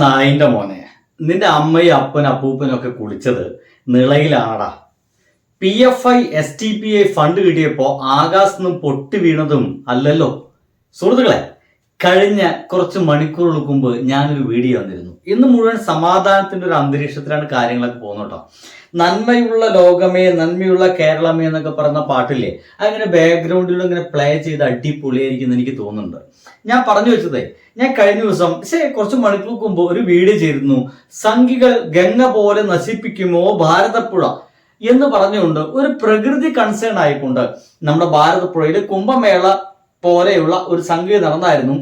നായിന്റെ മോനെ, നിന്റെ അമ്മയും അപ്പനും അപ്പൂപ്പനും ഒക്കെ കുളിച്ചത് നിളയിലാണടാ. PFI STPI ഫണ്ട് കിട്ടിയപ്പോ ആകാശത്തുനിന്നും പൊട്ടി വീണതും അല്ലല്ലോ. സുഹൃത്തുക്കളെ, കഴിഞ്ഞ കുറച്ച് മണിക്കൂറുകൾക്ക് മുമ്പ് ഞാനൊരു വീഡിയോ വന്നിരുന്നു. ഇന്ന് മുഴുവൻ സമാധാനത്തിന്റെ ഒരു അന്തരീക്ഷത്തിലാണ് കാര്യങ്ങളൊക്കെ പോകുന്നത് കേട്ടോ. നന്മയുള്ള ലോകമേ, നന്മയുള്ള കേരളമേ എന്നൊക്കെ പറയുന്ന പാട്ടില്ലേ, അങ്ങനെ ബാക്ക്ഗ്രൗണ്ടിൽ ഇങ്ങനെ പ്ലേ ചെയ്ത് അടിപൊളിയായിരിക്കും എനിക്ക് തോന്നുന്നുണ്ട്. ഞാൻ പറഞ്ഞു വെച്ചതേ, ഞാൻ കഴിഞ്ഞ ദിവസം കുറച്ച് മണിക്കൂർക്ക് മുമ്പ് ഒരു വീഡിയോ ചെയ്തിരുന്നു. സംഘികൾ ഗംഗ പോലെ നശിപ്പിക്കുമോ ഭാരതപ്പുഴ എന്ന് പറഞ്ഞുകൊണ്ട് ഒരു പ്രകൃതി കൺസേൺ ആയിക്കൊണ്ട് നമ്മുടെ ഭാരതപ്പുഴയിൽ കുംഭമേള പോലെയുള്ള ഒരു സംഗതി നടന്നായിരുന്നു.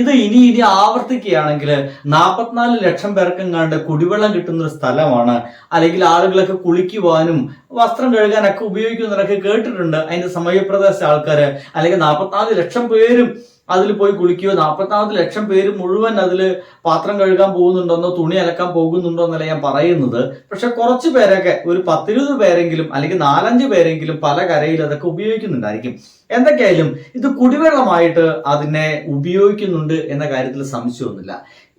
ഇത് ഇനി ആവർത്തിക്കുകയാണെങ്കിൽ 44 ലക്ഷം പേർക്കെങ്ങാണ്ട് കുടിവെള്ളം കിട്ടുന്ന ഒരു സ്ഥലമാണ്, അല്ലെങ്കിൽ ആളുകളൊക്കെ കുളിക്കുവാനും വസ്ത്രം കഴുകാനൊക്കെ ഉപയോഗിക്കുന്നതൊക്കെ കേട്ടിട്ടുണ്ട്. അതിന്റെ സമീപപ്രദേശ ആൾക്കാര് അല്ലെങ്കിൽ 44 ലക്ഷം പേരും അതിൽ പോയി കുളിക്കുകയോ, 44 ലക്ഷം പേര് മുഴുവൻ അതിൽ പാത്രം കഴുകാൻ പോകുന്നുണ്ടോന്നോ തുണി അലക്കാൻ പോകുന്നുണ്ടോ എന്നല്ല ഞാൻ പറയുന്നത്. പക്ഷെ കുറച്ച് പേരൊക്കെ, ഒരു 10-20 പേരെങ്കിലും അല്ലെങ്കിൽ 4-5 പേരെങ്കിലും പല കരയിൽ അതൊക്കെ ഉപയോഗിക്കുന്നുണ്ടായിരിക്കും. എന്തൊക്കെയായാലും ഇത് കുടിവെള്ളമായിട്ട് അതിനെ ഉപയോഗിക്കുന്നുണ്ട് എന്ന കാര്യത്തിൽ സംശയമൊന്നുമില്ല.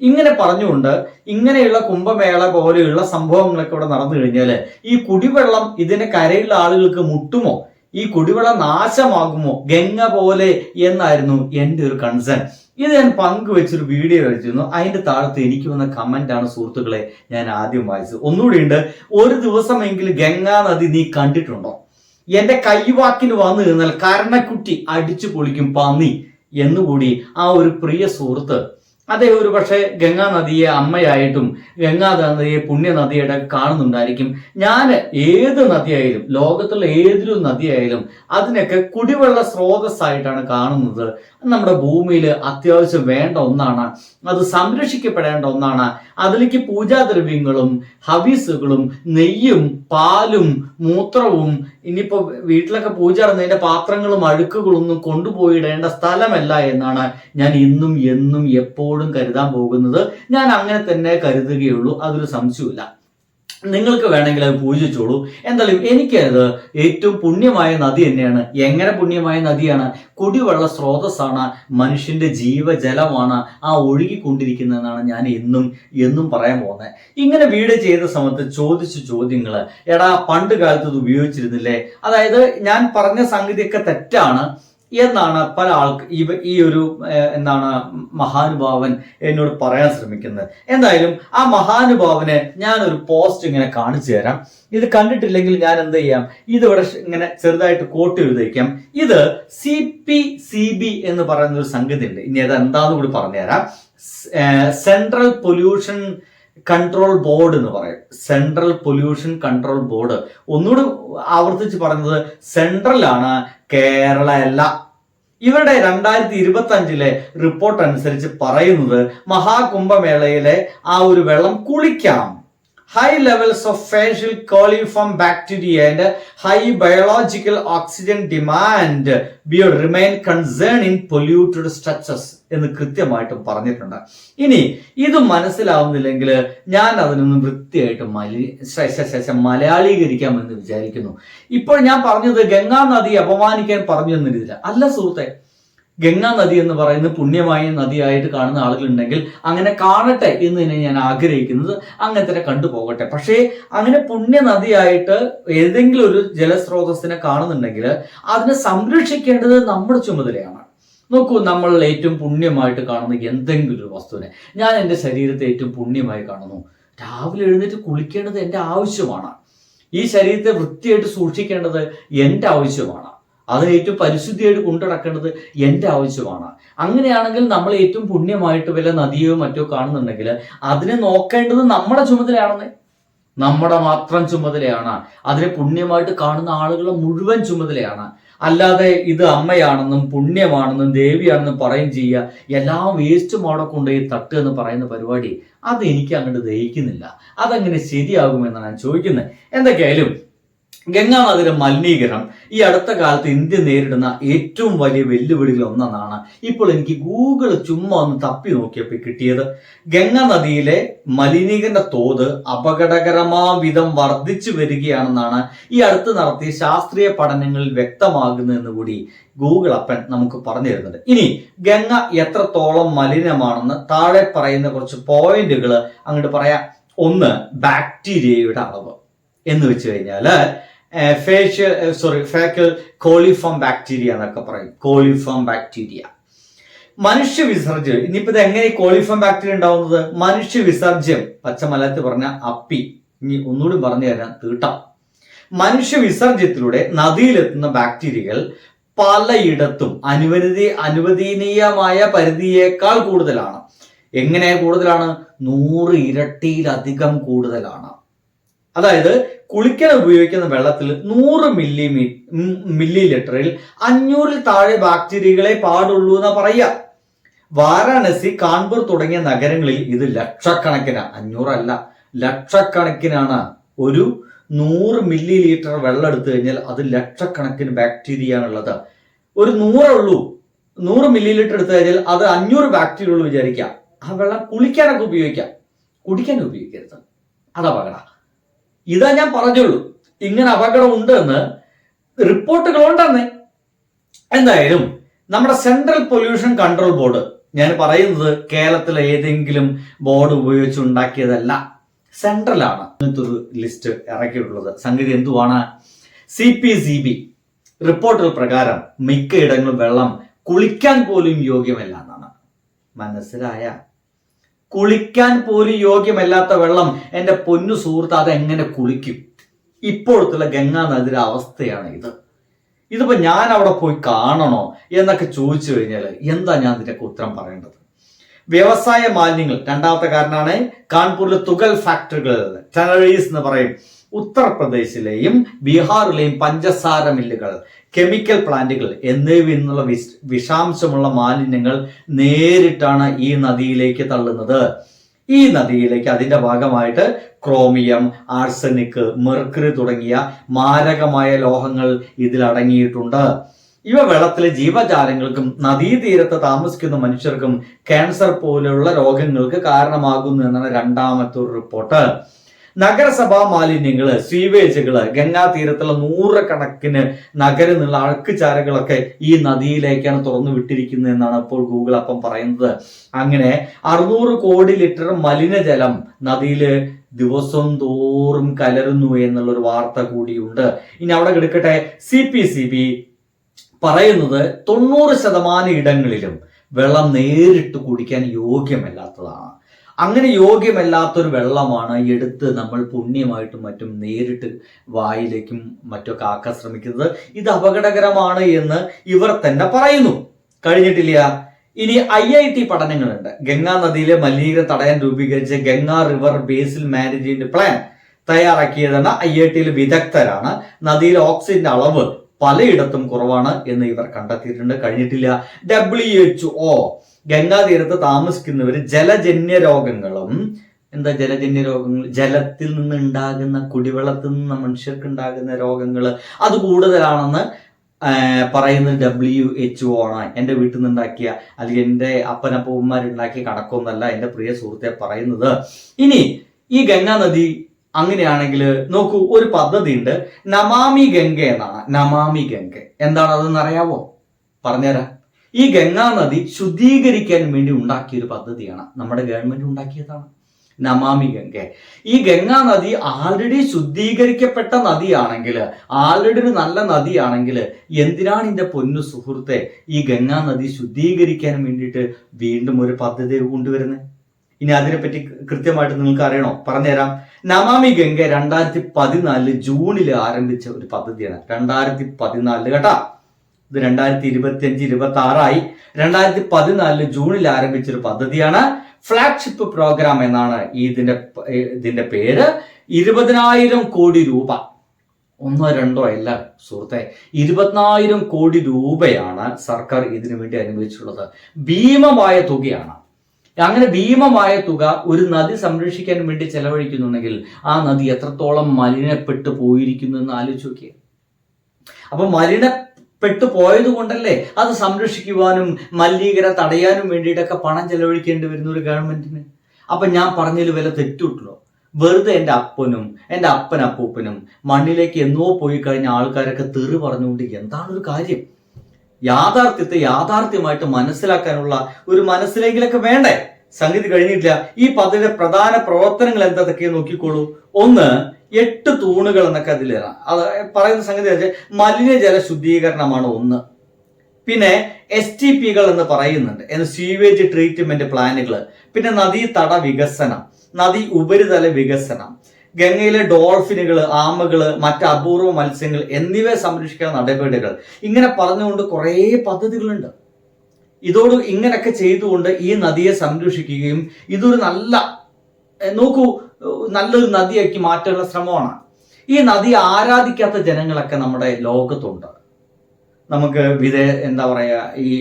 ഇങ്ങനെ പറഞ്ഞുകൊണ്ട് ഇങ്ങനെയുള്ള കുംഭമേള പോലെയുള്ള സംഭവങ്ങളൊക്കെ ഇവിടെ നടന്നു കഴിഞ്ഞാൽ ഈ കുടിവെള്ളം ഇതിനെ കരയിലുള്ള ആളുകൾക്ക് മുട്ടുമോ, ഈ കുടിവെള്ളം നാശമാകുമോ ഗംഗ പോലെ എന്നായിരുന്നു എൻ്റെ ഒരു കൺസേൺ. ഇത് ഞാൻ പങ്കുവെച്ചൊരു വീഡിയോ വെച്ചിരുന്നു. അതിന്റെ താഴത്ത് എനിക്ക് വന്ന കമന്റ് ആണ് സുഹൃത്തുക്കളെ ഞാൻ ആദ്യം വായിച്ചത്. ഒന്നുകൂടി ഉണ്ട്, ഒരു ദിവസമെങ്കിലും ഗംഗാ നദി നീ കണ്ടിട്ടുണ്ടോ? എന്റെ കൈവാക്കിന് വന്നു നിന്നാൽ കരണക്കുട്ടി അടിച്ചു പൊളിക്കും പന്നി എന്നുകൂടി ആ ഒരു പ്രിയ സുഹൃത്ത്, അദ്ദേഹം ഒരു പക്ഷേ ഗംഗാ നദിയെ അമ്മയായിട്ടും ഗംഗാ നദിയെ പുണ്യ നദിയായിട്ട് കാണുന്നുണ്ടായിരിക്കും. ഞാൻ ഏത് നദിയായാലും, ലോകത്തുള്ള ഏതൊരു നദിയായാലും അതിനൊക്കെ കുടിവെള്ള സ്രോതസ്സായിട്ടാണ് കാണുന്നത്. നമ്മുടെ ഭൂമിയിൽ അത്യാവശ്യം വേണ്ട ഒന്നാണ്, അത് സംരക്ഷിക്കപ്പെടേണ്ട ഒന്നാണ്. അതിലേക്ക് പൂജാദ്രവ്യങ്ങളും ഹവിസുകളും നെയ്യും പാലും മൂത്രവും ഇനിയിപ്പോ വീട്ടിലൊക്കെ പൂജ നടന്നതിന്റെ പാത്രങ്ങളും അഴുക്കുകളൊന്നും കൊണ്ടുപോയിടേണ്ട സ്ഥലമല്ല എന്നാണ് ഞാൻ ഇന്നും എന്നും എപ്പോഴും കരുതാൻ പോകുന്നത്. ഞാൻ അങ്ങനെ തന്നെ കരുതുകയുള്ളൂ, അതൊരു സംശയമില്ല. നിങ്ങൾക്ക് വേണമെങ്കിൽ അത് പൂജിച്ചോളൂ. എന്തായാലും എനിക്കത് ഏറ്റവും പുണ്യമായ നദി തന്നെയാണ്. എങ്ങനെ പുണ്യമായ നദിയാണ്? കുടിവെള്ള സ്രോതസ്സാണ്, മനുഷ്യന്റെ ജീവജലമാണ് ആ ഒഴുകിക്കൊണ്ടിരിക്കുന്നതെന്നാണ് ഞാൻ എന്നും പറയാൻ പോകുന്നത്. ഇങ്ങനെ വീഡിയോ ചെയ്ത സമയത്ത് ചോദിച്ച ചോദ്യങ്ങള്, എടാ പണ്ട് കാലത്ത് ഇത് ഉപയോഗിച്ചിരുന്നില്ലേ, അതായത് ഞാൻ പറഞ്ഞ സംഗതിയൊക്കെ തെറ്റാണ് എന്നാണ് പല ഈ ഒരു മഹാനുഭാവൻ എന്നോട് പറയാൻ ശ്രമിക്കുന്നത്. എന്തായാലും ആ മഹാനുഭാവന് ഞാനൊരു പോസ്റ്റ് ഇങ്ങനെ കാണിച്ചു തരാം. ഇത് കണ്ടിട്ടില്ലെങ്കിൽ ഞാൻ എന്ത് ചെയ്യാം, ഇതിവിടെ ഇങ്ങനെ ചെറുതായിട്ട് കോട്ട് എഴുതിയിരിക്കാം. ഇത് CPCB എന്ന് പറയുന്ന ഒരു സംഗതി ഉണ്ട്. ഇനി അത് എന്താന്ന് കൂടി പറഞ്ഞുതരാം. സെൻട്രൽ പൊല്യൂഷൻ കൺട്രോൾ ബോർഡ് എന്ന് പറയും. Central pollution control board. ഒന്നുകൂടി ആവർത്തിച്ച് പറഞ്ഞത്, സെൻട്രൽ ആണ്, കേരള അല്ല. ഇവരുടെ 2025 റിപ്പോർട്ട് അനുസരിച്ച് പറയുന്നത് മഹാകുംഭമേളയിലെ ആ ഒരു വെള്ളം കുളിക്കാം. High levels of facial coliform bacteria and high biological oxygen demand will remain concern in polluted structures എന്ന് കൃത്യമായിട്ടും പറഞ്ഞിട്ടുണ്ട്. ഇനി ഇത് മനസ്സിലാവുന്നില്ലെങ്കിൽ ഞാൻ അതിനൊന്ന് വൃത്തിയായിട്ട് മലയാളീകരിക്കാമെന്ന് വിചാരിക്കുന്നു. ഇപ്പോൾ ഞാൻ പറഞ്ഞത് ഗംഗാ നദി അപമാനിക്കാൻ പറഞ്ഞു എന്ന രീതിയിൽ അല്ല സുഹൃത്തെ. ഗംഗാ നദി എന്ന് പറയുന്നത് പുണ്യമായ നദിയായിട്ട് കാണുന്ന ആളുകളുണ്ടെങ്കിൽ അങ്ങനെ കാണട്ടെ എന്ന് തന്നെ ഞാൻ ആഗ്രഹിക്കുന്നത്. അങ്ങനെ തന്നെ കണ്ടുപോകട്ടെ. പക്ഷേ അങ്ങനെ പുണ്യ നദിയായിട്ട് ഏതെങ്കിലും ഒരു ജലസ്രോതസ്സിനെ കാണുന്നുണ്ടെങ്കിൽ അതിനെ സംരക്ഷിക്കേണ്ടത് നമ്മുടെ ചുമതലയാണ്. നോക്കൂ, നമ്മൾ ഏറ്റവും പുണ്യമായിട്ട് കാണുന്ന എന്തെങ്കിലും ഒരു വസ്തുവിനെ, ഞാൻ എൻ്റെ ശരീരത്തെ ഏറ്റവും പുണ്യമായി കാണുന്നു. രാവിലെ എഴുന്നേറ്റ് കുളിക്കേണ്ടത് എൻ്റെ ആവശ്യമാണ്. ഈ ശരീരത്തെ വൃത്തിയായിട്ട് സൂക്ഷിക്കേണ്ടത് എൻ്റെ ആവശ്യമാണ്. അതിന് ഏറ്റവും പരിശുദ്ധിയായിട്ട് കൊണ്ടുനടക്കേണ്ടത് എൻ്റെ ആവശ്യമാണ്. അങ്ങനെയാണെങ്കിൽ നമ്മൾ ഏറ്റവും പുണ്യമായിട്ട് വല്ല നദിയോ മറ്റോ കാണുന്നുണ്ടെങ്കിൽ അതിനെ നോക്കേണ്ടത് നമ്മുടെ ചുമതലയാണെന്ന്, നമ്മുടെ മാത്രം ചുമതലയാണ്. അതിനെ പുണ്യമായിട്ട് കാണുന്ന ആളുകളുടെ മുഴുവൻ ചുമതലയാണ്. അല്ലാതെ ഇത് അമ്മയാണെന്നും പുണ്യമാണെന്നും ദേവിയാണെന്നും പറയും ചെയ്യുക, എല്ലാ വേസ്റ്റും അവിടെ കൊണ്ടുപോയി തട്ടുക എന്ന് പറയുന്ന പരിപാടി അത് എനിക്ക് അങ്ങോട്ട് ദഹിക്കുന്നില്ല. അതെങ്ങനെ ശരിയാകുമെന്നാണ് ഞാൻ ചോദിക്കുന്നത്. എന്തൊക്കെയായാലും ഗംഗാ നദിയുടെ മലിനീകരണം ഈ അടുത്ത കാലത്ത് ഇന്ത്യ നേരിടുന്ന ഏറ്റവും വലിയ വെല്ലുവിളികൾ ഒന്നെന്നാണ് ഇപ്പോൾ എനിക്ക് ഗൂഗിൾ ചുമ്മാ ഒന്ന് തപ്പി നോക്കിയപ്പോൾ കിട്ടിയത്. ഗംഗാ നദിയിലെ മലിനീകരണ തോത് അപകടകരമാവിധം വർദ്ധിച്ചു വരികയാണെന്നാണ് ഈ അടുത്ത് നടത്തിയ ശാസ്ത്രീയ പഠനങ്ങളിൽ വ്യക്തമാകുന്നതെന്ന് കൂടി ഗൂഗിൾ അപ്പൻ നമുക്ക് പറഞ്ഞു തരുന്നുണ്ട്. ഇനി ഗംഗ എത്രത്തോളം മലിനമാണെന്ന് താഴെ പറയുന്ന കുറച്ച് പോയിന്റുകൾ അങ്ങോട്ട് പറയാം. ഒന്ന്, ബാക്ടീരിയയുടെ അളവ് എന്ന് വെച്ച് കഴിഞ്ഞാല് ഫേക്കൽ കോളിഫോം ബാക്ടീരിയ എന്നൊക്കെ പറയും. കോളിഫോം ബാക്ടീരിയ മനുഷ്യ വിസർജ്യം. ഇനിയിപ്പോ ഇത് എങ്ങനെ കോളിഫോം ബാക്ടീരിയ ഉണ്ടാവുന്നത്? മനുഷ്യ വിസർജ്യം, പച്ച മലയാളത്തിൽ പറഞ്ഞ അപ്പി, ഇനി ഒന്നുകൂടി പറഞ്ഞു തരാം, തീട്ടം. മനുഷ്യ വിസർജ്യത്തിലൂടെ നദിയിലെത്തുന്ന ബാക്ടീരിയകൾ പലയിടത്തും അനുവദനീയമായ പരിധിയേക്കാൾ കൂടുതലാണ്. എങ്ങനെ കൂടുതലാണ്? 100 ഇരട്ടിയിലധികം കൂടുതലാണ്. അതായത് കുളിക്കാൻ ഉപയോഗിക്കുന്ന വെള്ളത്തിൽ 100 മില്ലി ലിറ്ററിൽ 500-ൽ താഴെ ബാക്ടീരിയകളെ പാടുള്ളൂ എന്നാ പറയുക. വാരാണസി, കാൺപൂർ തുടങ്ങിയ നഗരങ്ങളിൽ ഇത് ലക്ഷക്കണക്കിന്, 500 അല്ല, ലക്ഷക്കണക്കിനാണ്. ഒരു 100 മില്ലി ലിറ്റർ വെള്ളം എടുത്തു കഴിഞ്ഞാൽ അത് ലക്ഷക്കണക്കിന് ബാക്ടീരിയ ആണുള്ളത്. ഒരു 100 ഉള്ളൂ, 100 മില്ലി ലിറ്റർ എടുത്തു കഴിഞ്ഞാൽ അത് 500 ബാക്ടീരിയ ഉള്ളൂ വിചാരിക്കാം. ആ വെള്ളം കുളിക്കാനൊക്കെ ഉപയോഗിക്കാം, കുടിക്കാൻ ഉപയോഗിക്കരുത്. അത് അപകടം. ഇതാ ഞാൻ പറഞ്ഞുള്ളൂ, ഇങ്ങനെ അപകടം ഉണ്ട് എന്ന് റിപ്പോർട്ടുകൾ ഉണ്ടെന്ന്. എന്തായാലും നമ്മുടെ സെൻട്രൽ പൊല്യൂഷൻ കൺട്രോൾ ബോർഡ്, ഞാൻ പറയുന്നത് കേരളത്തിലെ ഏതെങ്കിലും ബോർഡ് ഉപയോഗിച്ച് ഉണ്ടാക്കിയതല്ല, സെൻട്രലാണ് ഇങ്ങനത്തെ ഒരു ലിസ്റ്റ് ഇറക്കിയിട്ടുള്ളത്. സംഗതി എന്തുവാണ്? CPCB റിപ്പോർട്ടുകൾ പ്രകാരം മിക്കയിടങ്ങളും വെള്ളം കുളിക്കാൻ പോലും യോഗ്യമല്ല എന്നാണ്. മനസ്സിലായ? കുളിക്കാൻ പോലും യോഗ്യമല്ലാത്ത വെള്ളം, എൻ്റെ പൊന്നു സുഹൃത്ത്, അതെങ്ങനെ കുളിക്കും? ഇപ്പോഴത്തുള്ള ഗംഗാ നദിയുടെ അവസ്ഥയാണ് ഇത്. ഇതിപ്പോ ഞാൻ അവിടെ പോയി കാണണോ എന്നൊക്കെ ചോദിച്ചു കഴിഞ്ഞാൽ എന്താ ഞാൻ ഇതിനൊക്കെ ഉത്തരം പറയേണ്ടത്? വ്യവസായ മാലിന്യങ്ങൾ രണ്ടാമത്തെ കാരണമാണ്. കാൺപൂരിലെ തുകൽ ഫാക്ടറികൾ, ടെനറീസ് എന്ന് പറയും. ഉത്തർപ്രദേശിലെയും ബീഹാറിലെയും പഞ്ചസാര മില്ലുകൾ, കെമിക്കൽ പ്ലാന്റുകൾ എന്നിവയിൽ നിന്നുള്ള വിഷാംശമുള്ള മാലിന്യങ്ങൾ നേരിട്ടാണ് ഈ നദിയിലേക്ക് തള്ളുന്നത്. ഈ നദിയിലേക്ക് അതിന്റെ ഭാഗമായിട്ട് ക്രോമിയം, ആർസനിക്, മെർക്കുറി തുടങ്ങിയ മാരകമായ ലോഹങ്ങൾ ഇതിൽ അടങ്ങിയിട്ടുണ്ട്. ഇവ വെള്ളത്തിലെ ജീവജാലങ്ങൾക്കും നദീതീരത്ത് താമസിക്കുന്ന മനുഷ്യർക്കും ക്യാൻസർ പോലെയുള്ള രോഗങ്ങൾക്ക് കാരണമാകുന്നു എന്നാണ് രണ്ടാമത്തെ ഒരു റിപ്പോർട്ട്. നഗരസഭാ മാലിന്യങ്ങള്, സ്വീവേജുകള്, ഗംഗാ തീരത്തുള്ള 100 കണക്കിന് നഗരം നിന്നുള്ള അഴുക്കുചാലുകളൊക്കെ ഈ നദിയിലേക്കാണ് തുറന്നു വിട്ടിരിക്കുന്നത് എന്നാണ് ഇപ്പോൾ ഗൂഗിൾ അപ്പം പറയുന്നത്. അങ്ങനെ 600 കോടി ലിറ്റർ മലിനജലം നദിയില് ദിവസം തോറും കലരുന്നു എന്നുള്ളൊരു വാർത്ത കൂടിയുണ്ട്. ഇനി അവിടെ കിടക്കട്ടെ, CPCB പറയുന്നത് 90% ഇടങ്ങളിലും വെള്ളം നേരിട്ട് കുടിക്കാൻ യോഗ്യമല്ലാത്തതാണ്. അങ്ങനെ യോഗ്യമല്ലാത്തൊരു വെള്ളമാണ് എടുത്ത് നമ്മൾ പുണ്യമായിട്ടും മറ്റും നേരിട്ട് വായിലേക്കും മറ്റൊക്കെ ആക്കാൻ ശ്രമിക്കുന്നത്. ഇത് അപകടകരമാണ് എന്ന് ഇവർ തന്നെ പറയുന്നു. കഴിഞ്ഞിട്ടില്ല. ഇനി IIT പഠനങ്ങളുണ്ട്. ഗംഗാ നദിയിലെ മലിനീകരണം തടയാൻ രൂപീകരിച്ച Ganga river basin management plan തയ്യാറാക്കിയതെന്ന IITയിലെ വിദഗ്ധരാണ്. നദിയിലെ ഓക്സിജന്റെ അളവ് പലയിടത്തും കുറവാണ് എന്ന് ഇവർ കണ്ടെത്തിയിട്ടുണ്ട്. കഴിഞ്ഞിട്ടില്ല. WHO ഗംഗാ തീരത്ത് താമസിക്കുന്നവർ ജലജന്യ രോഗങ്ങളും, എന്താ ജലജന്യ രോഗങ്ങൾ? ജലത്തിൽ നിന്ന് ഉണ്ടാകുന്ന, കുടിവെള്ളത്തിൽ നിന്ന് മനുഷ്യർക്ക് ഉണ്ടാകുന്ന രോഗങ്ങൾ അത് കൂടുതലാണെന്ന് പറയുന്നത് WHO ആണ്. എൻ്റെ വീട്ടിൽ നിന്നുണ്ടാക്കിയ അല്ലെങ്കിൽ എൻ്റെ അപ്പനപ്പൂപ്പന്മാരുണ്ടാക്കിയ കണക്കൊന്നല്ല എൻ്റെ പ്രിയ സുഹൃത്തെ പറയുന്നത്. ഇനി ഈ ഗംഗാ നദി അങ്ങനെയാണെങ്കിൽ നോക്കൂ, ഒരു പദ്ധതി ഉണ്ട്, നമാമി ഗംഗ എന്നാണ്. നമാമി ഗംഗ എന്താണ് അതെന്ന് അറിയാവോ? പറഞ്ഞുതരാം. ഈ ഗംഗാ നദി ശുദ്ധീകരിക്കാൻ വേണ്ടി ഉണ്ടാക്കിയൊരു പദ്ധതിയാണ്, നമ്മുടെ ഗവൺമെന്റ് ഉണ്ടാക്കിയതാണ് നമാമി ഗംഗ. ഈ ഗംഗാ നദി ആൾറെഡി ശുദ്ധീകരിക്കപ്പെട്ട നദിയാണെങ്കിൽ, ആൾറെഡി ഒരു നല്ല നദിയാണെങ്കിൽ എന്തിനാണ് എൻ്റെ പൊന്നു സുഹൃത്തെ ഈ ഗംഗാ നദി ശുദ്ധീകരിക്കാൻ വേണ്ടിയിട്ട് വീണ്ടും ഒരു പദ്ധതി കൊണ്ടുവരുന്നത്? ഇനി അതിനെപ്പറ്റി കൃത്യമായിട്ട് നിങ്ങൾക്ക് അറിയണോ? പറഞ്ഞുതരാം. നമാമി ഗംഗ 2014 ജൂണിൽ ആരംഭിച്ച ഒരു പദ്ധതിയാണ്. 2014 കേട്ടാ, ഇത് 2025-26 2014 ജൂണിൽ ആരംഭിച്ച ഒരു പദ്ധതിയാണ്. ഫ്ലാഗ്ഷിപ്പ് പ്രോഗ്രാം എന്നാണ് ഇതിന്റെ പേര്. 20,000 കോടി രൂപ, 1-2 അല്ല സുഹൃത്തെ, 20,000 കോടി രൂപയാണ് സർക്കാർ ഇതിനു വേണ്ടി അനുവദിച്ചിട്ടുള്ളത്. ഭീമമായ തുകയാണ്. അങ്ങനെ ഭീമമായ തുക ഒരു നദി സംരക്ഷിക്കാൻ വേണ്ടി ചെലവഴിക്കുന്നുണ്ടെങ്കിൽ ആ നദി എത്രത്തോളം മലിനപ്പെട്ടു പോയിരിക്കുന്നു എന്ന് ആലോചിച്ച് നോക്കിയേ. അപ്പൊ മലിനപ്പെട്ടു പോയത് കൊണ്ടല്ലേ അത് സംരക്ഷിക്കുവാനും മലിനീകരണം തടയാനും വേണ്ടിയിട്ടൊക്കെ പണം ചെലവഴിക്കേണ്ടി വരുന്ന ഒരു ഗവൺമെന്റിന്. അപ്പൊ ഞാൻ പറഞ്ഞതിൽ വില തെറ്റുള്ളൂ. വെറുതെ എൻ്റെ അപ്പനും എൻ്റെ അപ്പൂപ്പനും മണ്ണിലേക്ക് എന്നോ പോയി കഴിഞ്ഞ ആൾക്കാരൊക്കെ തെറി പറഞ്ഞുകൊണ്ട് എന്താണ് ഒരു കാര്യം? യാഥാർത്ഥ്യത്തെ യാഥാർത്ഥ്യമായിട്ട് മനസ്സിലാക്കാനുള്ള ഒരു മനസ്സിലെങ്കിലൊക്കെ വേണ്ടേ? സംഗതി കഴിഞ്ഞിട്ടില്ല. ഈ പദ്ധതിയുടെ പ്രധാന പ്രവർത്തനങ്ങൾ എന്തൊക്കെ നോക്കിക്കോളൂ. ഒന്ന്, 8 തൂണുകൾ എന്നൊക്കെ അതിൽ അത് പറയുന്ന സംഗതി മലിനജല ശുദ്ധീകരണമാണ് ഒന്ന്. പിന്നെ STPകൾ എന്ന് പറയുന്നുണ്ട്, സ്വീവേജ് ട്രീറ്റ്മെന്റ് പ്ലാനുകൾ. പിന്നെ നദീതട വികസനം, നദി ഉപരിതല വികസനം, ഗംഗയിലെ ഡോൾഫിനുകൾ, ആമകള്, മറ്റ് അപൂർവ മത്സ്യങ്ങൾ എന്നിവയെ സംരക്ഷിക്കുന്ന നടപടികൾ. ഇങ്ങനെ പറഞ്ഞുകൊണ്ട് കുറേ പദ്ധതികളുണ്ട്. ഇങ്ങനെയൊക്കെ ചെയ്തുകൊണ്ട് ഈ നദിയെ സംരക്ഷിക്കുകയും ഇതൊരു നല്ലൊരു നദിയാക്കി മാറ്റാനുള്ള ശ്രമമാണ്. ഈ നദി ആരാധിക്കാത്ത ജനങ്ങളൊക്കെ നമ്മുടെ ലോകത്തുണ്ട്. നമുക്ക് ഈ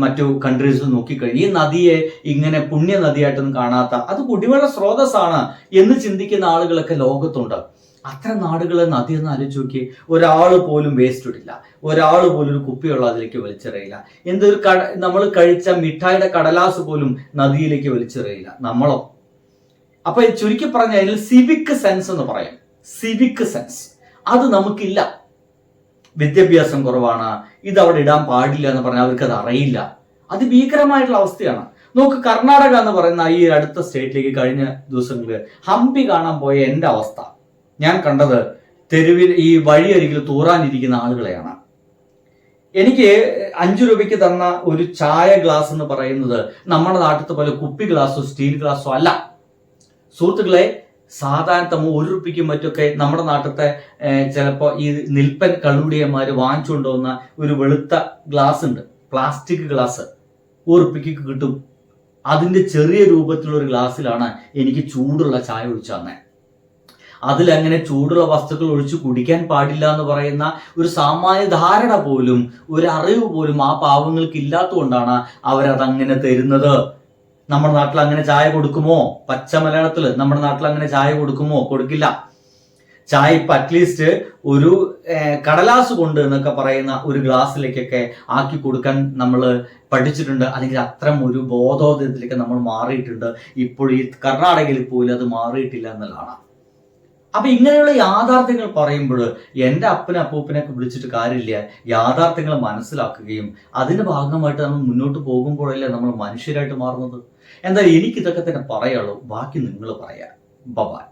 മറ്റു കൺട്രീസിൽ നോക്കിക്കഴിഞ്ഞ് ഈ നദിയെ ഇങ്ങനെ പുണ്യ നദിയായിട്ടൊന്നും കാണാത്ത, അത് കുടിവെള്ള സ്രോതസ്സാണ് എന്ന് ചിന്തിക്കുന്ന ആളുകളൊക്കെ ലോകത്തുണ്ട്. അത്തരം നാടുകളെ നദി എന്ന് ആലോചിച്ച് നോക്കി. ഒരാൾ പോലും വേസ്റ്റ് ഇടില്ല, ഒരാൾ പോലും ഒരു കുപ്പിയുള്ള അതിലേക്ക് വലിച്ചെറിയില്ല. നമ്മൾ കഴിച്ച മിഠായിയുടെ കടലാസ് പോലും നദിയിലേക്ക് വലിച്ചെറിയില്ല. നമ്മളോ? അപ്പൊ ചുരുക്കി പറഞ്ഞ സിവിക് സെൻസ് എന്ന് പറയാം. സിവിക് സെൻസ് അത് നമുക്കില്ല. വിദ്യാഭ്യാസം കുറവാണ്, ഇത് അവിടെ ഇടാൻ പാടില്ല എന്ന് പറഞ്ഞാൽ അവർക്ക് അത് അറിയില്ല. അതിഭീകരമായിട്ടുള്ള അവസ്ഥയാണ്. നോക്ക്, കർണാടക എന്ന് പറയുന്ന ഈ അടുത്ത സ്റ്റേറ്റിലേക്ക് കഴിഞ്ഞ ദിവസങ്ങളിൽ ഹംപി കാണാൻ പോയ എൻ്റെ അവസ്ഥ ഞാൻ കണ്ടത്, തെരുവിൽ ഈ വഴിയരികിൽ തൂറാനിരിക്കുന്ന ആളുകളെയാണ്. എനിക്ക് 5 രൂപയ്ക്ക് തന്ന ഒരു ചായ ഗ്ലാസ് എന്ന് പറയുന്നത് നമ്മുടെ നാട്ടിലത്തെ പോലെ കുപ്പി ഗ്ലാസോ സ്റ്റീൽ ഗ്ലാസോ അല്ല സുഹൃത്തുക്കളെ. സാധാരണ 1 രൂപയ്ക്കും മറ്റൊക്കെ നമ്മുടെ നാട്ടിലത്തെ ചിലപ്പോൾ ഈ നിൽപ്പൻ കള്ളുടിയന്മാർ വാങ്ങിച്ചുകൊണ്ട് വന്ന ഒരു വെളുത്ത ഗ്ലാസ് ഉണ്ട്, പ്ലാസ്റ്റിക് ഗ്ലാസ്, 1 രൂപയ്ക്ക് കിട്ടും. അതിന്റെ ചെറിയ രൂപത്തിലുള്ള ഒരു ഗ്ലാസ്സിലാണ് എനിക്ക് ചൂടുള്ള ചായ ഒഴിച്ചു തന്നെ. അതിലങ്ങനെ ചൂടുള്ള വസ്തുക്കൾ ഒഴിച്ച് കുടിക്കാൻ പാടില്ല എന്ന് പറയുന്ന ഒരു സാമാന്യ ധാരണ പോലും, ഒരു അറിവ് പോലും ആ പാവങ്ങൾക്ക് ഇല്ലാത്തതുകൊണ്ടാണ് അവരതങ്ങനെ തരുന്നത്. നമ്മുടെ നാട്ടിൽ അങ്ങനെ ചായ കൊടുക്കുമോ? പച്ച മലയാളത്തില് നമ്മുടെ നാട്ടിൽ അങ്ങനെ ചായ കൊടുക്കുമോ? കൊടുക്കില്ല. ചായ ഇപ്പൊ അറ്റ്ലീസ്റ്റ് ഒരു കടലാസ് കൊണ്ട് എന്നൊക്കെ പറയുന്ന ഒരു ഗ്ലാസ്സിലേക്കൊക്കെ ആക്കി കൊടുക്കാൻ നമ്മൾ പഠിച്ചിട്ടുണ്ട്, അല്ലെങ്കിൽ അത്തരം ഒരു ബോധോദയത്തിലേക്ക് നമ്മൾ മാറിയിട്ടുണ്ട്. ഇപ്പോൾ ഈ കർണാടകയിൽ പോലും അത് മാറിയിട്ടില്ല എന്നുള്ളതാണ്. അപ്പൊ ഇങ്ങനെയുള്ള യാഥാർത്ഥ്യങ്ങൾ പറയുമ്പോൾ എൻ്റെ അപ്പൂപ്പനൊക്കെ വിളിച്ചിട്ട് കാര്യമില്ല. യാഥാർത്ഥ്യങ്ങൾ മനസ്സിലാക്കുകയും അതിന്റെ ഭാഗമായിട്ട് നമ്മൾ മുന്നോട്ട് പോകുമ്പോഴല്ലേ നമ്മൾ മനുഷ്യരായിട്ട് മാറുന്നത്. എന്തായാലും എനിക്കിതൊക്കെ തന്നെ പറയുള്ളൂ, ബാക്കി നിങ്ങൾ പറയാം. ബൈ.